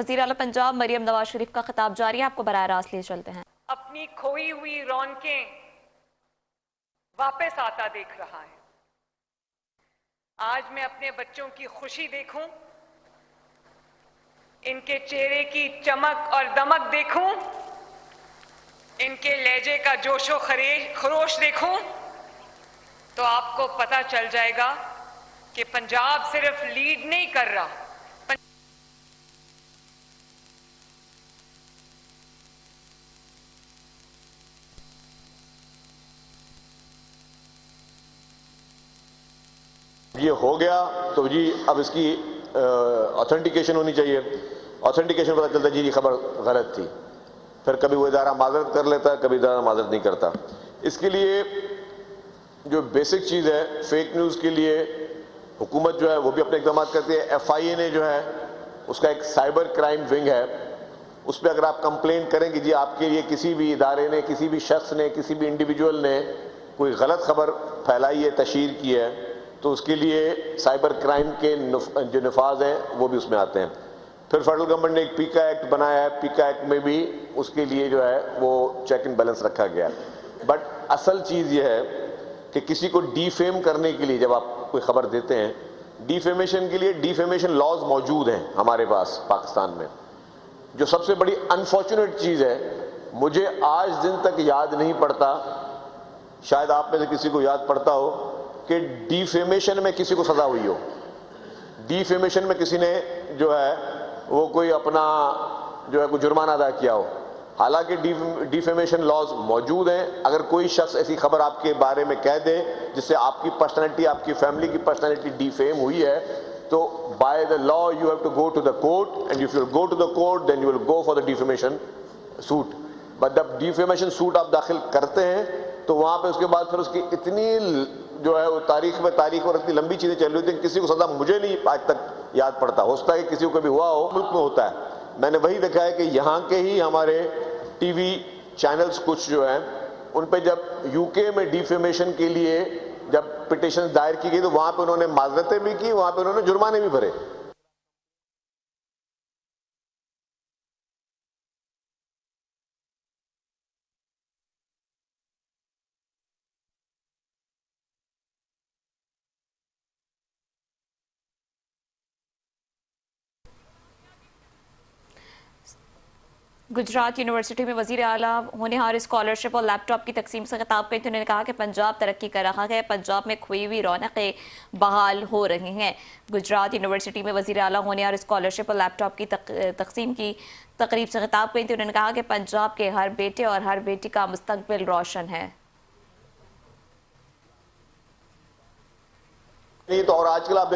وزیر اعلیٰ پنجاب مریم نواز شریف کا خطاب جاری ہے، آپ کو براہ راست لیے چلتے ہیں۔ اپنی کھوئی ہوئی رونقیں واپس آتا دیکھ رہا ہے۔ آج میں اپنے بچوں کی خوشی دیکھوں، ان کے چہرے کی چمک اور دمک دیکھوں، ان کے لہجے کا جوش و خروش دیکھوں تو آپ کو پتہ چل جائے گا کہ پنجاب صرف لیڈ نہیں کر رہا، یہ ہو گیا تو جی اب اس کی آتھینٹیکیشن ہونی چاہیے۔ آتھینٹیکیشن پتہ چلتا ہے جی خبر غلط تھی، پھر کبھی وہ ادارہ معذرت کر لیتا ہے، کبھی ادارہ معذرت نہیں کرتا۔ اس کے لیے جو بیسک چیز ہے، فیک نیوز کے لیے حکومت جو ہے وہ بھی اپنے اقدامات کرتی ہے۔ ایف آئی اے نے جو ہے اس کا ایک سائبر کرائم ونگ ہے، اس پہ اگر آپ کمپلین کریں کہ جی آپ کے لیے کسی بھی ادارے نے، کسی بھی شخص نے، کسی بھی انڈیویجول نے کوئی غلط خبر پھیلائی ہے، تشہیر کی ہے، تو اس کے لیے سائبر کرائم کے جو نفاذ ہیں وہ بھی اس میں آتے ہیں۔ پھر فیڈرل گورنمنٹ نے ایک پیکا ایکٹ بنایا ہے، پیکا ایکٹ میں بھی اس کے لیے جو ہے وہ چیک اینڈ بیلنس رکھا گیا ہے۔ بٹ اصل چیز یہ ہے کہ کسی کو ڈیفیم کرنے کے لیے جب آپ کوئی خبر دیتے ہیں، ڈیفیمیشن کے لیے ڈیفیمیشن لاز موجود ہیں ہمارے پاس پاکستان میں۔ جو سب سے بڑی انفارچونیٹ چیز ہے، مجھے آج دن تک یاد نہیں پڑتا، شاید آپ میں سے کسی کو یاد پڑتا ہو کہ ڈیفیمیشن میں کسی کو سزا ہوئی ہو۔ ڈیفیمیشن میں کسی نے جو ہے وہ کوئی اپنا جو ہے کوئی جرمانہ ادا کیا ہو، حالانکہ ڈیفیمیشن لاز موجود ہیں۔ اگر کوئی شخص ایسی خبر آپ کے بارے میں کہہ دے جس سے آپ کی پرسنالٹی، آپ کی فیملی کی پرسنالٹی ڈیفیم ہوئی ہے، تو by the law you have to go to the court, and if you will go to the court then you will go for the defamation suit. But جب defamation suit آپ داخل کرتے ہیں تو وہاں پہ اس کے بعد پھر اس کی اتنی جو ہے وہ تاریخ اور اتنی لمبی چیزیں چل رہی تھیں، کسی کو سزا مجھے نہیں آج تک یاد پڑتا، ہو سکتا ہے کہ کسی کو کبھی ہوا ہو، ملک میں ہوتا ہے۔ میں نے وہی دیکھا ہے کہ یہاں کے ہی ہمارے ٹی وی چینلز کچھ جو ہیں، ان پہ جب یو کے میں ڈیفیمیشن کے لیے جب پٹیشن دائر کی گئی تو وہاں پہ انہوں نے معذرتیں بھی کی، وہاں پہ انہوں نے جرمانے بھی بھرے۔ گجرات یونیورسٹی میں وزیر اعلیٰ ہونہار اسکالرشپ اور لیپ ٹاپ کی تقسیم سے خطاب کرتے ہوئے انہوں نے کہا کہ پنجاب ترقی کر رہا ہے، پنجاب میں کھوئی ہوئی رونقیں بحال ہو رہی ہیں۔ گجرات یونیورسٹی میں وزیر اعلیٰ ہونہار اسکالرشپ اور لیپ ٹاپ کی تقسیم کی تقریب سے خطاب کرتے ہوئے انہوں نے کہا کہ پنجاب کے ہر بیٹے اور ہر بیٹی کا مستقبل روشن ہے۔ نہیں تو اور آج کل آپ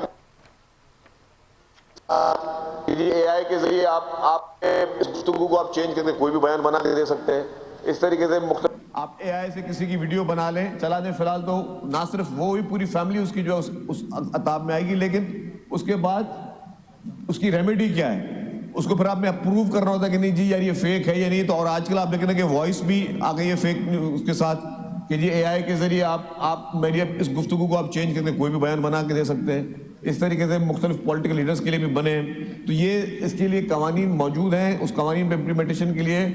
اے آئی کے ذریعے آپ اس گفتگو کو آپ چینج کر کے کوئی بھی بیان بنا کے دے سکتے ہیں۔ اس طریقے سے مختلف آپ اے آئی سے کسی کی ویڈیو بنا لیں، چلا دیں، فی الحال تو نہ صرف وہ ہی پوری فیملی اس کی جو اس عطاب میں آئے گی، لیکن اس کے بعد اس کی ریمیڈی کیا ہے، اس کو پھر آپ نے اپروو کرنا ہوتا ہے کہ نہیں جی یار یہ فیک ہے یا نہیں۔ تو اور آج کل آپ دیکھ رہے ہیں کہ وائس بھی آ گئی ہے فیک اس کے ساتھ کہ جی اے آئی کے ذریعے آپ میری اس گفتگو کو آپ چینج کر کے کوئی بھی بیان بنا کے دے سکتے ہیں۔ اس طریقے سے مختلف پولیٹیکل لیڈرز کے لیے بھی بنے ہیں۔ تو یہ اس کے لیے قوانین موجود ہیں، اس قوانین پہ امپلیمنٹیشن کے لیے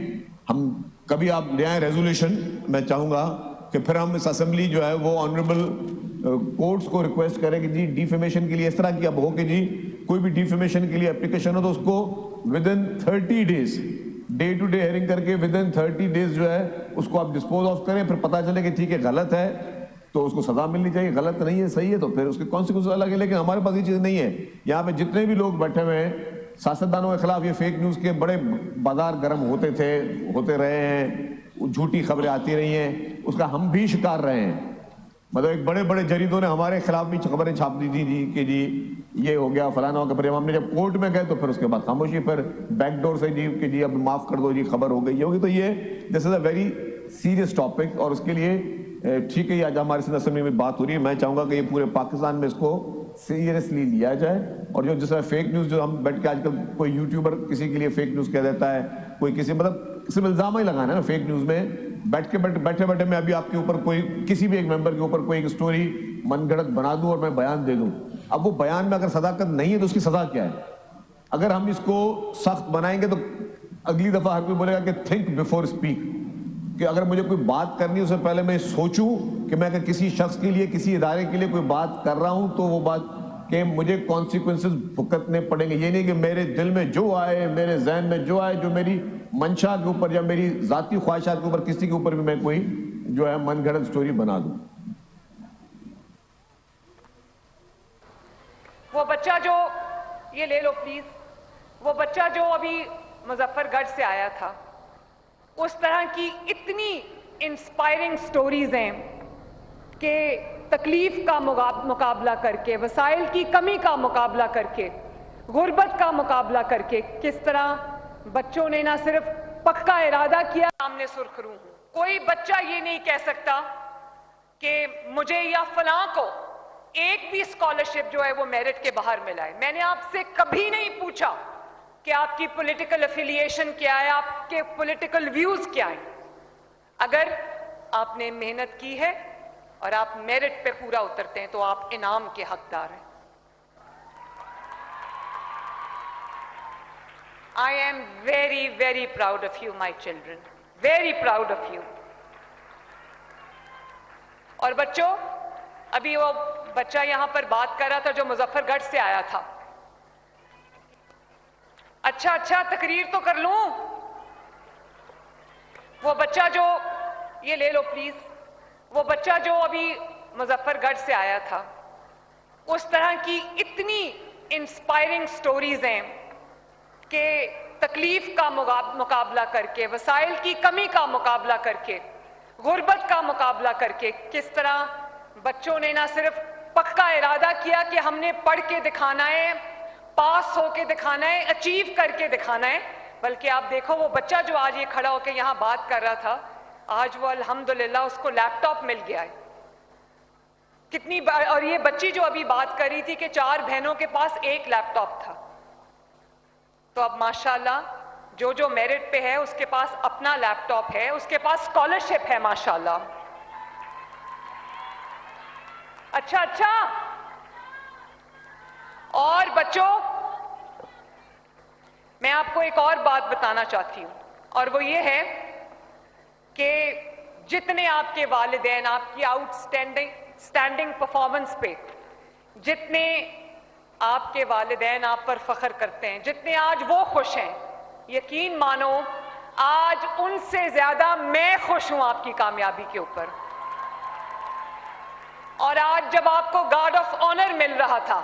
ہم کبھی آپ لے آئیں ریزولوشن۔ میں چاہوں گا کہ پھر ہم اس اسمبلی جو ہے وہ آنریبل کورٹس کو ریکویسٹ کریں کہ جی ڈیفیمیشن کے لیے اس طرح کی اب ہو کہ جی کوئی بھی ڈیفیمیشن کے لیے اپلیکیشن ہو تو اس کو within 30 days day to day hearing کر کے ودن 30 ڈیز جو ہے اس کو آپ ڈسپوز آف کریں۔ پھر پتہ چلے کہ ٹھیک ہے غلط ہے تو اس کو سزا ملنی چاہیے، غلط نہیں ہے صحیح ہے تو پھر اس کے کانسیکوینس الگ ہے۔ لیکن ہمارے پاس یہ چیز نہیں ہے۔ یہاں پہ جتنے بھی لوگ بیٹھے ہوئے ہیں سیاستدانوں کے خلاف یہ فیک نیوز کے بڑے بازار گرم ہوتے رہے ہیں، جھوٹی خبریں آتی رہی ہیں، اس کا ہم بھی شکار رہے ہیں۔ مطلب ایک بڑے بڑے جریدوں نے ہمارے خلاف بھی خبریں چھاپ دی تھی جی کہ جی یہ ہو گیا فلانا ہو گیا۔ پھر ہم نے جب کورٹ میں گئے تو پھر اس کے بعد خاموشی، پھر بیک ڈور سے جی کہ جی اب معاف کر دو جی خبر ہو گئی یہ ہوگی۔ تو یہ دس از اے ویری سیریس ٹاپک اور اس کے لیے ٹھیک ہے آج ہماری سندھ اسمبلی میں بات ہو رہی ہے۔ میں چاہوں گا کہ یہ پورے پاکستان میں اس کو سیریسلی لیا جائے اور جو جس طرح فیک نیوز جو ہم بیٹھ کے آج کل کوئی یوٹیوبر کسی کے لیے فیک نیوز کہہ دیتا ہے، کوئی کسی مطلب صرف الزام ہی لگانا ہے نا فیک نیوز میں بیٹھے میں ابھی آپ کے اوپر کوئی کسی بھی ایک ممبر کے اوپر کوئی ایک سٹوری من گھڑت بنا دوں اور میں بیان دے دوں۔ اب وہ بیان میں اگر صداقت نہیں ہے تو اس کی سزا کیا ہے؟ अगर हम इसको सख्त बनाएंगे तो अगली दफा हर कोई बोलेगा कि थिंक बिफोर स्पीक, कि अगर मुझे कोई बात करनी है उससे पहले मैं सोचूं कि मैं अगर किसी शख्स के लिए, किसी इदारे के लिए कोई बात कर रहा हूं तो वो बात कि मुझे कॉन्सिक्वेंसेस भुगतने पड़ेंगे। ये नहीं कि मेरे दिल में जो आए, मेरे जहन में जो आए, जो मेरी मंशा के ऊपर या मेरी जाती ख्वाहिशात के ऊपर किसी के ऊपर भी मैं कोई जो है मनगढ़ंत स्टोरी बना दूं। वो बच्चा जो, ये ले लो प्लीज, वो बच्चा जो अभी मुजफ्फरगढ़ से आया था, उस तरह की इतनी इंस्पायरिंग स्टोरीज हैं कि तकलीफ का मुकाबला करके, वसाइल की कमी का मुकाबला करके, गुर्बत का मुकाबला करके किस तरह बच्चों ने ना सिर्फ पक्का इरादा किया, सामने सुरखरू हूं। कोई बच्चा ये नहीं कह सकता कि मुझे या फलां को एक भी स्कॉलरशिप जो है वो मेरिट के बाहर मिला है। मैंने आपसे कभी नहीं पूछा कि आपकी पॉलिटिकल एफिलिएशन क्या है, आपके पॉलिटिकल व्यूज क्या है। अगर आपने मेहनत की है और आप मेरिट पे पूरा उतरते हैं तो आप इनाम के हकदार हैं। I am very, very proud of you, my children. Very proud of you. और बच्चों, अभी वो बच्चा यहां पर बात कर रहा था जो मुजफ्फरगढ़ से आया था। अच्छा तकरीर तो कर लूं। वो बच्चा जो, ये ले लो प्लीज, वो बच्चा जो अभी मुजफ्फरगढ़ से आया था, उस तरह की इतनी इंस्पायरिंग स्टोरीज हैं कि तकलीफ का मुकाबला करके, वसाइल की कमी का मुकाबला करके, गुर्बत का मुकाबला करके किस तरह बच्चों ने ना सिर्फ पक्का इरादा किया कि हमने पढ़ के दिखाना है, पास होके दिखाना है, अचीव करके दिखाना है, बल्कि आप देखो वो बच्चा जो आज ये खड़ा होकर यहाँ बात कर रहा था, आज वो अल्हम्दुलिल्लाह उसको लैपटॉप मिल गया है। कितनी बार, और ये बच्ची जो अभी बात कर रही थी कि 4 बहनों के पास एक लैपटॉप था, तो अब माशाल्लाह जो जो मेरिट पे है उसके पास अपना लैपटॉप है, उसके पास स्कॉलरशिप है माशाल्लाह। अच्छा और बच्चों, मैं आपको एक और बात बताना चाहती हूं, और वो ये है कि जितने आपके वालिदैन आपकी आउटस्टैंडिंग परफॉर्मेंस पे, जितने आपके वालिदैन आप पर फख्र करते हैं, जितने आज वो खुश हैं, यकीन मानो आज उनसे ज्यादा मैं खुश हूं आपकी कामयाबी के ऊपर। और आज जब आपको गार्ड ऑफ ऑनर मिल रहा था,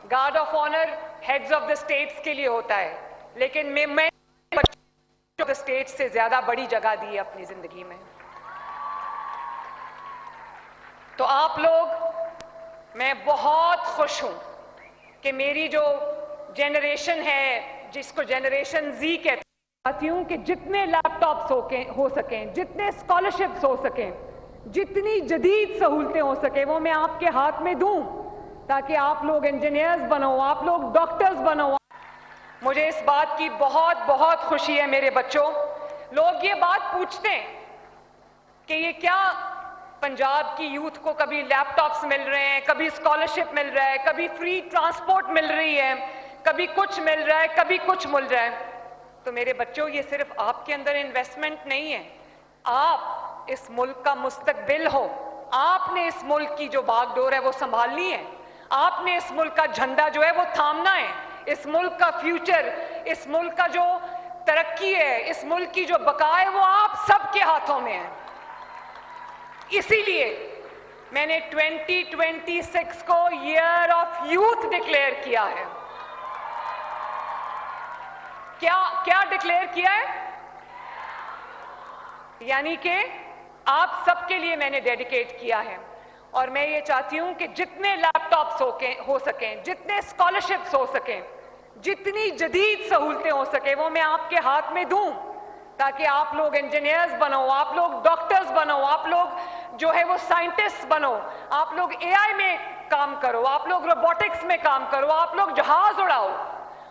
guard of honour heads of the states के लिए होता है, लेकिन मैं बच्चों को स्टेट से ज्यादा बड़ी जगह दी है अपनी जिंदगी में। तो आप लोग, मैं बहुत खुश हूं कि मेरी जो जनरेशन है, जिसको जनरेशन जी कहते हैं, चाहती हूं कि जितने लैपटॉप्स हो सकें, जितने स्कॉलरशिप्स हो सकें, जितनी जदीद सहूलतें हो सके, वो मैं आपके हाथ में दूं, ताकि आप लोग इंजीनियर्स बनो, आप लोग डॉक्टर्स बनो। मुझे इस बात की बहुत बहुत खुशी है मेरे बच्चों। लोग ये बात पूछते हैं कि ये क्या पंजाब की यूथ को कभी लैपटॉप्स मिल रहे हैं, कभी स्कॉलरशिप मिल रहा है, कभी फ्री ट्रांसपोर्ट मिल रही है, कभी कुछ मिल रहा है, कभी कुछ मिल रहा है। तो मेरे बच्चों, ये सिर्फ आपके अंदर इन्वेस्टमेंट नहीं है, आप इस मुल्क का मुस्तकबिल हो। आपने इस मुल्क की जो बागडोर है वो संभालनी है, आपने इस मुल्क का झंडा जो है वो थामना है। इस मुल्क का फ्यूचर, इस मुल्क का जो तरक्की है, इस मुल्क की जो बका है, वो आप सबके हाथों में है। इसीलिए मैंने 2026 को ईयर ऑफ यूथ डिक्लेयर किया है। क्या डिक्लेयर किया है? यानी कि आप सबके लिए मैंने डेडिकेट किया है। और मैं ये चाहती हूं कि जितने लैपटॉप्स हो सकें, जितने स्कॉलरशिप्स हो सकें, जितनी जदीद सहूलतें हो सके, वो मैं आपके हाथ में दूं, ताकि आप लोग इंजीनियर्स बनो, आप लोग डॉक्टर्स बनो, आप लोग जो है वो साइंटिस्ट बनो, आप लोग एआई में काम करो, आप लोग रोबोटिक्स में काम करो, आप लोग जहाज उड़ाओ,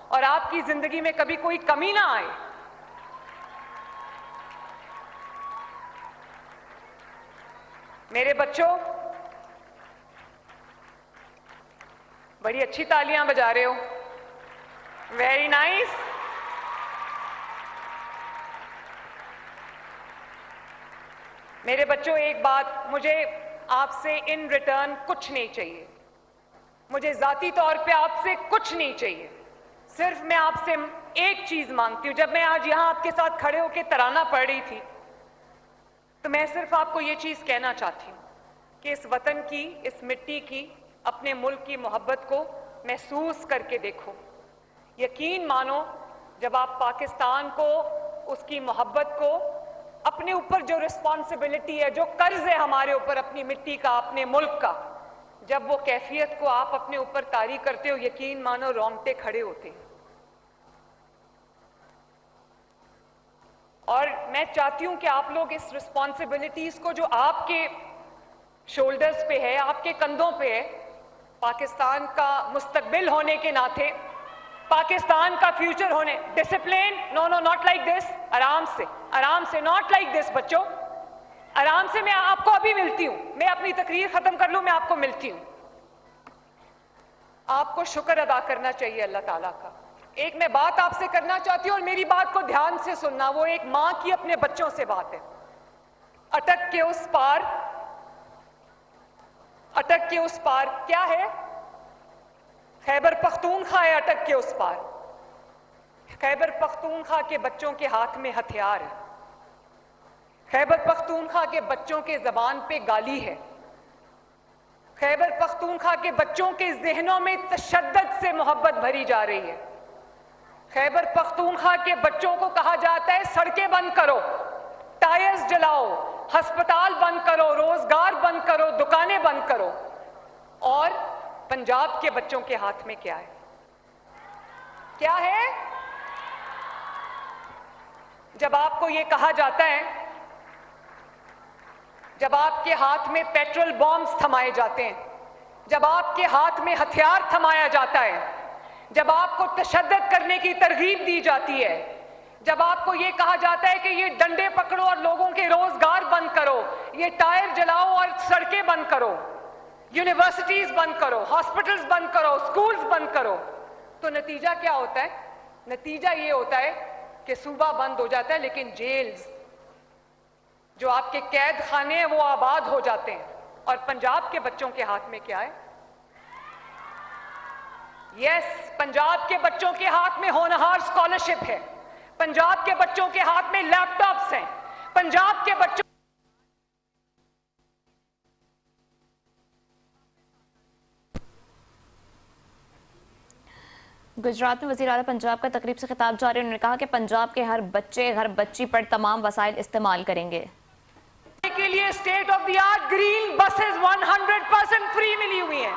और आपकी जिंदगी में कभी कोई कमी ना आए। मेरे बच्चों, बड़ी अच्छी तालियां बजा रहे हो। Very nice. मेरे बच्चों, एक बात, मुझे आपसे इन रिटर्न कुछ नहीं चाहिए. मुझे जाती तौर पे आपसे कुछ नहीं चाहिए. सिर्फ मैं आपसे एक चीज मांगती हूं. जब मैं आज यहां आपके साथ खड़े होकर तराना पढ़ रही थी, तो मैं सिर्फ आपको ये चीज कहना चाहती हूं कि इस वतन की, इस मिट्टी की, अपने मुल्क की मोहब्बत को महसूस करके देखो. यकीन मानो, जब आप पाकिस्तान को, उसकी मोहब्बत को, अपने ऊपर जो रिस्पॉन्सिबिलिटी है, जो कर्ज है हमारे ऊपर अपनी मिट्टी का, अपने मुल्क का, जब वो कैफियत को आप अपने ऊपर तारी करते हो, यकीन मानो रोंगटे खड़े होते हैं. और मैं चाहती हूं कि आप लोग इस रिस्पॉन्सिबिलिटीज को जो आपके शोल्डर्स पे है, आपके कंधों पे है, पाकिस्तान का मुस्तकबिल होने के नाते, पाकिस्तान का फ्यूचर होने, discipline, no no not like this, आराम से, नॉट लाइक दिस बच्चों, आराम से. मैं आपको अभी मिलती हूं, मैं अपनी तकरीर खत्म कर लूं, मैं आपको मिलती हूं. आपको शुक्र अदा करना चाहिए अल्लाह ताला का. एक मैं बात आपसे करना चाहती हूं और मेरी बात को ध्यान से सुनना. वो एक मां की अपने बच्चों से बात है. अटक के उस पार, अटक के उस पार क्या है? खैबर पख्तूनख्वा है. अटक के उस पार खैबर पख्तूनख्वा के बच्चों के हाथ में हथियार है. खैबर पख्तूनख्वा के बच्चों के जबान पे गाली है. खैबर पख्तूनख्वा के बच्चों के जहनों में तशद्दुद से मोहब्बत भरी जा रही है. खैबर पख्तूनख्वा के बच्चों को कहा जाता है सड़कें बंद करो, टायर्स जलाओ, अस्पताल बंद करो, रोजगार बंद करो, दुकानें बंद करो. और पंजाब के बच्चों के हाथ में क्या है? क्या है? जब आपको यह कहा जाता है, जब आपके हाथ में पेट्रोल बॉम्ब्स थमाए जाते हैं, जब आपके हाथ में हथियार थमाया जाता है, जब आपको तशद्दुद करने की तरगीब दी जाती है, जब आपको यह कहा जाता है कि ये डंडे पकड़ो और लोगों के रोजगार बंद करो, ये टायर जलाओ और सड़कें बंद करो, यूनिवर्सिटीज बंद करो, हॉस्पिटल्स बंद करो, स्कूल्स बंद करो, तो नतीजा क्या होता है? नतीजा ये होता है कि सूबा बंद हो जाता है, लेकिन जेल्स, जो आपके कैद खाने हैं, वो आबाद हो जाते हैं. और पंजाब के बच्चों के हाथ में क्या है? यस, पंजाब के बच्चों के हाथ में होनहार स्कॉलरशिप है. पंजाब के बच्चों के हाथ में लैपटॉप्स हैं. पंजाब के बच्चों गुजरात में वज़ीर आला पंजाब का तकरीब से खिताब जारी. उन्होंने कहा कि पंजाब के हर बच्चे, हर बच्ची पर तमाम वसाइल इस्तेमाल करेंगे. के लिए state of the art green buses 100% free मिली हुई हैं.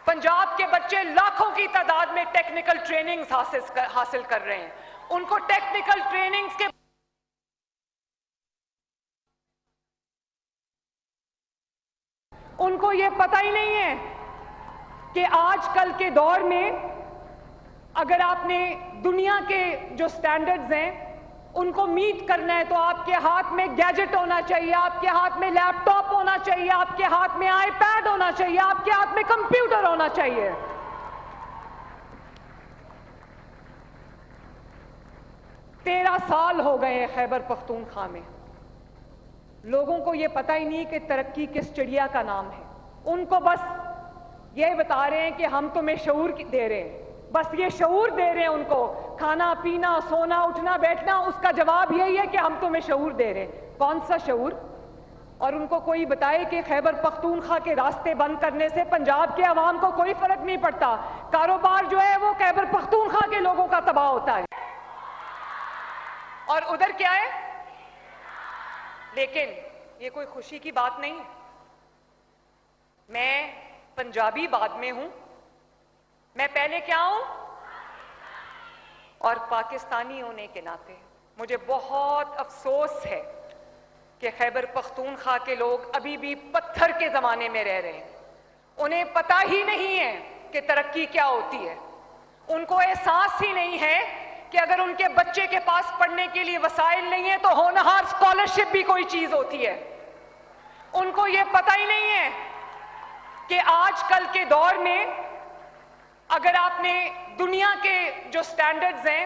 पंजाब के बच्चे लाखों की तादाद में टेक्निकल ट्रेनिंग्स हासिल कर रहे हैं. उनको टेक्निकल ट्रेनिंग्स के उनको ये पता ही नहीं है कि आजकल के दौर में अगर आपने दुनिया के जो स्टैंडर्ड्स हैं उनको मीट करना है, तो आपके हाथ में गैजेट होना चाहिए, आपके हाथ में लैपटॉप होना चाहिए, आपके हाथ में आईपैड होना चाहिए, आपके हाथ में कंप्यूटर होना चाहिए. 13 साल हो गए हैं खैबर पख्तूनख्वा में. लोगों को यह पता ही नहीं कि तरक्की किस चिड़िया का नाम है. उनको बस ये बता रहे हैं कि हम तुम्हें शऊर दे रहे हैं, बस ये शऊर दे रहे हैं उनको. खाना पीना, सोना, उठना, बैठना, उसका जवाब यही है कि हम तुम्हें शऊर दे रहे हैं. कौन सा शऊर? और उनको कोई बताए कि खैबर पख्तूनख्वा के रास्ते बंद करने से पंजाब के अवाम को कोई फर्क नहीं पड़ता. कारोबार जो है वो खैबर पख्तूनख्वा के लोगों का तबाह होता है. और उधर क्या है? लेकिन ये कोई खुशी की बात नहीं है. मैं पंजाबी बाद में हूं, मैं पहले क्या हूं? और पाकिस्तानी होने के नाते मुझे बहुत अफसोस है कि खैबर पख्तूनख्वा के लोग अभी भी पत्थर के जमाने में रह रहे हैं. उन्हें पता ही नहीं है कि तरक्की क्या होती है. उनको एहसास ही नहीं है कि अगर उनके बच्चे के पास पढ़ने के लिए वसाइल नहीं है तो होनहार स्कॉलरशिप भी कोई चीज होती है. उनको यह पता ही नहीं है कि आजकल के दौर में اگر آپ نے دنیا کے جو سٹینڈرڈز ہیں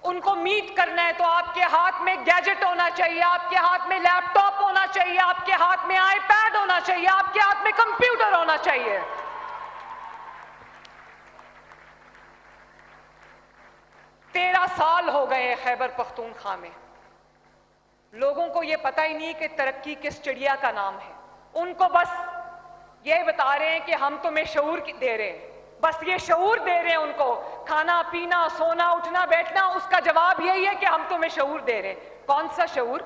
ان کو میٹ کرنا ہے تو آپ کے ہاتھ میں گیجٹ ہونا چاہیے, آپ کے ہاتھ میں لیپ ٹاپ ہونا چاہیے, آپ کے ہاتھ میں آئی پیڈ ہونا چاہیے, آپ کے ہاتھ میں کمپیوٹر ہونا چاہیے. 13 سال ہو گئے خیبر پختونخوا میں. لوگوں کو یہ پتہ ہی نہیں کہ ترقی کس چڑیا کا نام ہے. ان کو بس یہ بتا رہے ہیں کہ ہم تمہیں شعور دے رہے ہیں, بس یہ شعور دے رہے ہیں ان کو. کھانا پینا سونا اٹھنا بیٹھنا اس کا جواب یہی ہے کہ ہم تمہیں شعور دے رہے ہیں. کون سا شعور؟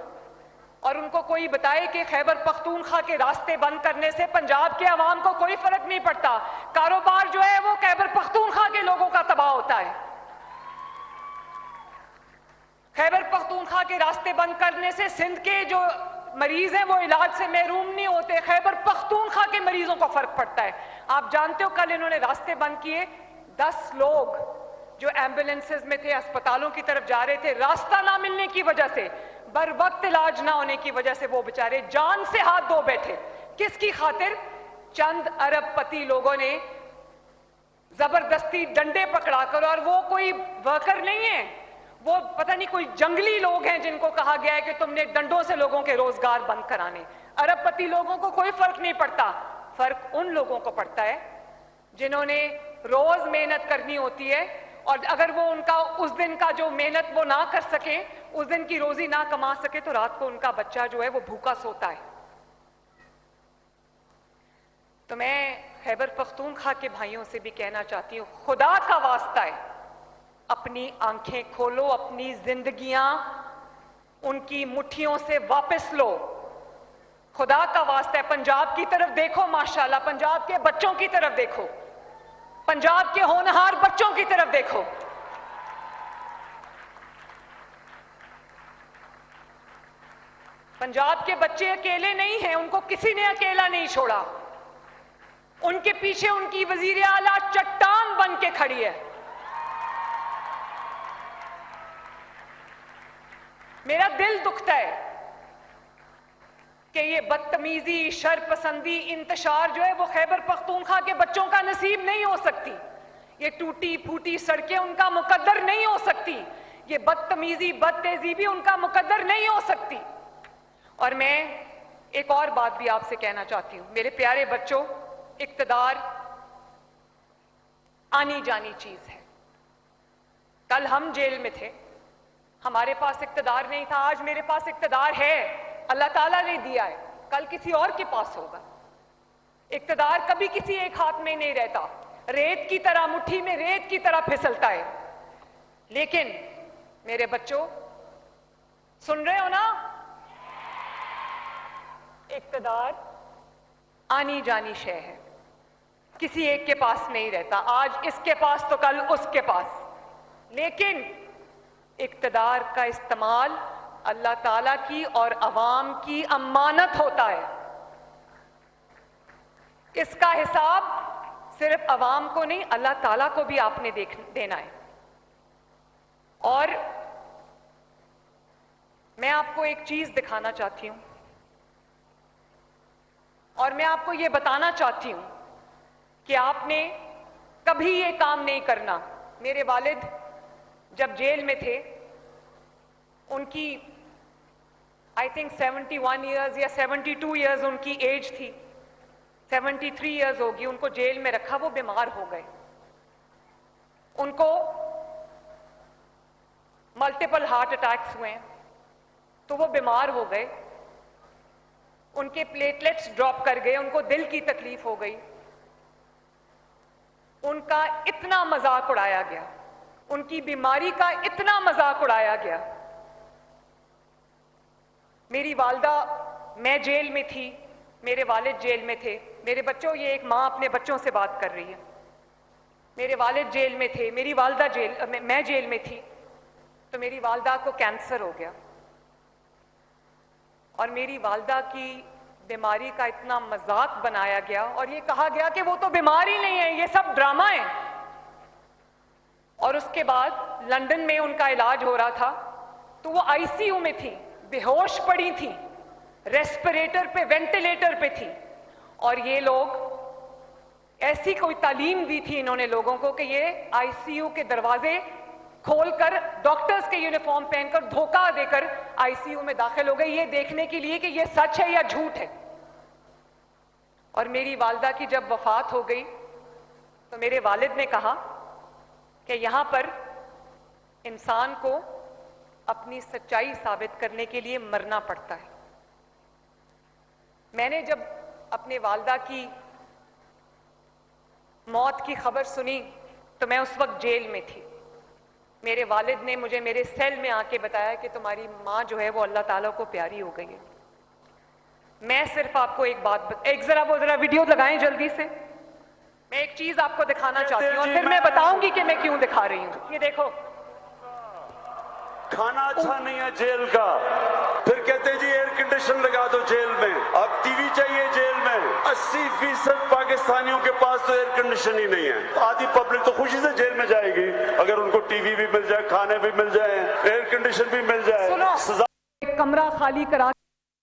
اور ان کو کوئی بتائے کہ خیبر پختونخوا کے راستے بند کرنے سے پنجاب کے عوام کو کوئی فرق نہیں پڑتا. کاروبار جو ہے وہ خیبر پختونخوا کے لوگوں کا تباہ ہوتا ہے. خیبر پختونخوا کے راستے بند کرنے سے سندھ کے جو مریض ہیں وہ علاج سے محروم نہیں ہوتے, خیبر پختونخوا کے مریضوں کو فرق پڑتا ہے. آپ جانتے ہو کل انہوں نے راستے بند کیے, 10 لوگ جو ایمبولینسز میں تھے ہسپتالوں کی طرف جا رہے تھے, راستہ نہ ملنے کی وجہ سے, بر وقت علاج نہ ہونے کی وجہ سے وہ بیچارے جان سے ہاتھ دھو بیٹھے. کس کی خاطر؟ چند ارب پتی لوگوں نے زبردستی ڈنڈے پکڑا کر, اور وہ کوئی ورکر نہیں ہے, وہ پتہ نہیں کوئی جنگلی لوگ ہیں جن کو کہا گیا ہے کہ تم نے ڈنڈوں سے لوگوں کے روزگار بند کرانے. ارب پتی لوگوں کو کوئی فرق نہیں پڑتا. فرق ان لوگوں کو پڑتا ہے جنہوں نے روز محنت کرنی ہوتی ہے, اور اگر وہ ان کا اس دن کا جو محنت وہ نہ کر سکیں, اس دن کی روزی نہ کما سکے, تو رات کو ان کا بچہ جو ہے وہ بھوکا سوتا ہے. تو میں خیبر پختونخوا کے بھائیوں سے بھی کہنا چاہتی ہوں, خدا کا واسطہ ہے اپنی آنکھیں کھولو, اپنی زندگیاں ان کی مٹھیوں سے واپس لو. خدا کا واسطہ ہے پنجاب کی طرف دیکھو, ماشاءاللہ پنجاب کے بچوں کی طرف دیکھو, پنجاب کے ہونہار بچوں کی طرف دیکھو. پنجاب کے بچے اکیلے نہیں ہیں, ان کو کسی نے اکیلا نہیں چھوڑا. ان کے پیچھے ان کی وزیر اعلیٰ چٹان بن کے کھڑی ہے. میرا دل دکھتا ہے کہ یہ بدتمیزی, شرپسندی, انتشار جو ہے وہ خیبر پختونخوا کے بچوں کا نصیب نہیں ہو سکتی. یہ ٹوٹی پھوٹی سڑکیں ان کا مقدر نہیں ہو سکتی. یہ بدتمیزی, بدتہذیبی ان کا مقدر نہیں ہو سکتی. اور میں ایک اور بات بھی آپ سے کہنا چاہتی ہوں, میرے پیارے بچوں, اقتدار آنی جانی چیز ہے. کل ہم جیل میں تھے, ہمارے پاس اقتدار نہیں تھا, آج میرے پاس اقتدار ہے, اللہ تعالیٰ نے دیا ہے, کل کسی اور کے پاس ہوگا. اقتدار کبھی کسی ایک ہاتھ میں نہیں رہتا, ریت کی طرح, مٹھی میں ریت کی طرح پھسلتا ہے. لیکن میرے بچوں, سن رہے ہو نا, اقتدار آنی جانی شے ہے, کسی ایک کے پاس نہیں رہتا. آج اس کے پاس تو کل اس کے پاس. لیکن اقتدار کا استعمال اللہ تعالیٰ کی اور عوام کی امانت ہوتا ہے. اس کا حساب صرف عوام کو نہیں, اللہ تعالیٰ کو بھی آپ نے دینا ہے. اور میں آپ کو ایک چیز دکھانا چاہتی ہوں, اور میں آپ کو یہ بتانا چاہتی ہوں کہ آپ نے کبھی یہ کام نہیں کرنا. میرے والد جب جیل میں تھے, ان کی آئی تھنک 71 ایئرز یا 72 ایئرز ان کی ایج تھی, 73 ایئرز ہوگی. ان کو جیل میں رکھا, وہ بیمار ہو گئے. ان کو ملٹیپل ہارٹ اٹیکس ہوئے, تو وہ بیمار ہو گئے. ان کے پلیٹلیٹس ڈراپ کر گئے, ان کو دل کی تکلیف ہو گئی. ان کا اتنا مذاق اڑایا گیا, ان کی بیماری کا اتنا مذاق اڑایا گیا. میری والدہ, میں جیل میں تھی, میرے والد جیل میں تھے. میرے بچوں, یہ ایک ماں اپنے بچوں سے بات کر رہی ہے. میرے والد جیل میں تھے, میری والدہ میں جیل میں تھی, تو میری والدہ کو کینسر ہو گیا. اور میری والدہ کی بیماری کا اتنا مذاق بنایا گیا, اور یہ کہا گیا کہ وہ تو بیمار ہی نہیں ہے, یہ سب ڈرامہ ہے. اور اس کے بعد لندن میں ان کا علاج ہو رہا تھا, تو وہ آئی سی یو میں تھی, بے ہوش پڑی تھی, ریسپریٹر پہ, وینٹیلیٹر پہ تھی. اور یہ لوگ ऐसी कोई तालीम दी थी इन्होंने लोगों को कि ये आईसीयू के दरवाजे खोलकर डॉक्टर्स के यूनिफॉर्म पहनकर धोखा देकर आईसीयू में दाखिल हो गए, ये देखने के लिए कि ये सच है या झूठ है। और मेरी वालिदा की जब वफात हो गई तो मेरे वालिद ने कहा कि यहां पर इंसान को अपनी सच्चाई साबित करने के लिए मरना पड़ता है। मैंने जब अपने वालिदा की मौत की खबर सुनी तो मैं उस वक्त जेल में थी। मेरे वालिद ने मुझे मेरे सेल में आके बताया कि तुम्हारी माँ जो है वो अल्लाह ताला को प्यारी हो गई है। मैं सिर्फ आपको एक बात जरा वीडियो लगाएं जल्दी से। मैं एक चीज आपको दिखाना चाहती हूँ और फिर मैं बताऊंगी कि मैं क्यों दिखा रही हूँ। ये देखो, खाना अच्छा नहीं है जेल का, फिर कहते हैं जी एयर कंडीशन लगा दो जेल में, अब टीवी चाहिए जेल में। 80% पाकिस्तानियों के पास तो एयर कंडीशन ही नहीं है। आधी पब्लिक तो खुशी से जेल में जाएगी अगर उनको टीवी भी मिल जाए, खाने भी मिल जाए, एयर कंडीशन भी मिल जाए। सुनो, सजा एक कमरा खाली करा